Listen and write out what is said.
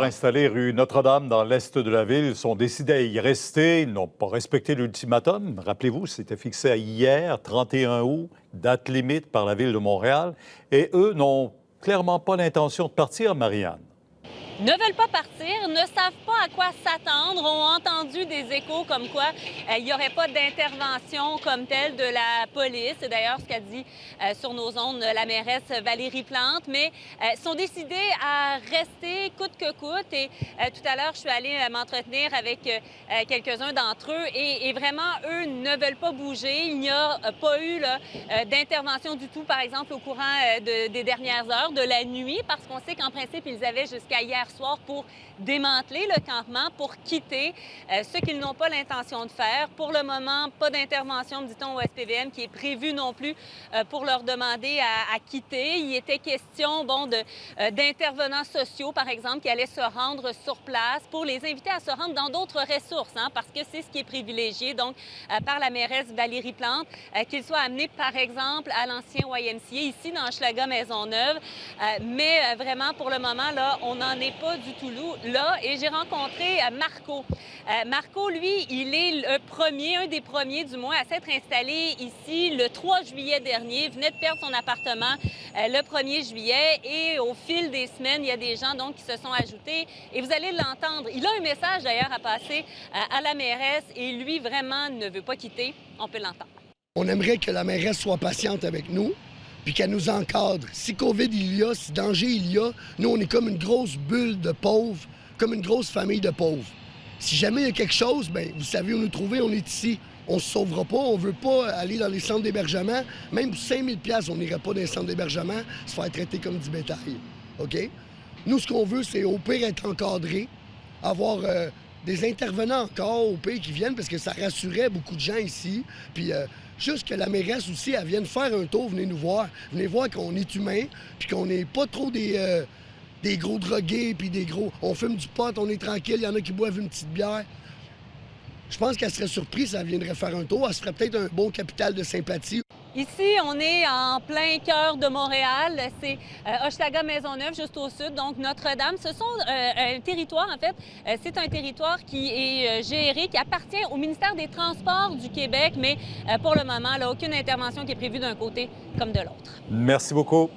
Installés rue Notre-Dame dans l'est de la ville, ils sont décidés à y rester. Ils n'ont pas respecté l'ultimatum. Rappelez-vous, c'était fixé à hier, 31 août, date limite par la ville de Montréal. Et eux n'ont clairement pas l'intention de partir, Marianne. Ne veulent pas partir, ne savent pas à quoi s'attendre, ont entendu des échos comme quoi il n'y aurait pas d'intervention comme telle de la police. C'est d'ailleurs ce qu'a dit sur nos ondes la mairesse Valérie Plante, mais sont décidés à rester coûte que coûte. Et tout à l'heure, je suis allée m'entretenir avec quelques-uns d'entre eux et vraiment, eux ne veulent pas bouger. Il n'y a pas eu d'intervention du tout, par exemple, au courant des dernières heures, de la nuit, parce qu'on sait qu'en principe, ils avaient jusqu'à hier soir pour démanteler le campement, pour quitter, ce qu'ils n'ont pas l'intention de faire. Pour le moment, pas d'intervention, dit-on, au SPVM qui est prévue non plus pour leur demander à quitter. Il était question, d'intervenants sociaux, par exemple, qui allaient se rendre sur place pour les inviter à se rendre dans d'autres ressources, parce que c'est ce qui est privilégié, donc, par la mairesse Valérie Plante, qu'ils soient amenés, par exemple, à l'ancien YMCA, ici, dans Hochelaga Maisonneuve. Mais vraiment, pour le moment, là, on n'en est pas du tout là. Et j'ai rencontré Marco. Marco, lui, il est un des premiers du moins, à s'être installé ici le 3 juillet dernier. Il venait de perdre son appartement le 1er juillet. Et au fil des semaines, il y a des gens donc qui se sont ajoutés. Et vous allez l'entendre. Il a un message d'ailleurs à passer à la mairesse. Et lui, vraiment, ne veut pas quitter. On peut l'entendre. On aimerait que la mairesse soit patiente avec nous, puis qu'elle nous encadre. Si COVID il y a, si danger il y a, nous, on est comme une grosse bulle de pauvres, comme une grosse famille de pauvres. Si jamais il y a quelque chose, bien, vous savez où nous trouver, on est ici. On ne se sauvera pas, on ne veut pas aller dans les centres d'hébergement. Même pour 5 000 $, on n'irait pas dans les centres d'hébergement, se faire traiter comme du bétail. OK? Nous, ce qu'on veut, c'est au pire être encadré, avoir des intervenants encore au pire qui viennent, parce que ça rassurait beaucoup de gens ici. Puis juste que la mairesse aussi, elle vienne faire un tour, venez nous voir. Venez voir qu'on est humain, puis qu'on n'est pas trop des gros drogués, puis des gros... On fume du pot, on est tranquille, il y en a qui boivent une petite bière. Je pense qu'elle serait surprise si elle viendrait faire un tour. Elle se ferait peut-être un bon capital de sympathie. Ici, on est en plein cœur de Montréal. C'est Hochelaga Maisonneuve, juste au sud, donc Notre-Dame. Ce sont un territoire, en fait, c'est un territoire qui est géré, qui appartient au ministère des Transports du Québec, mais pour le moment, là, aucune intervention qui est prévue d'un côté comme de l'autre. Merci beaucoup.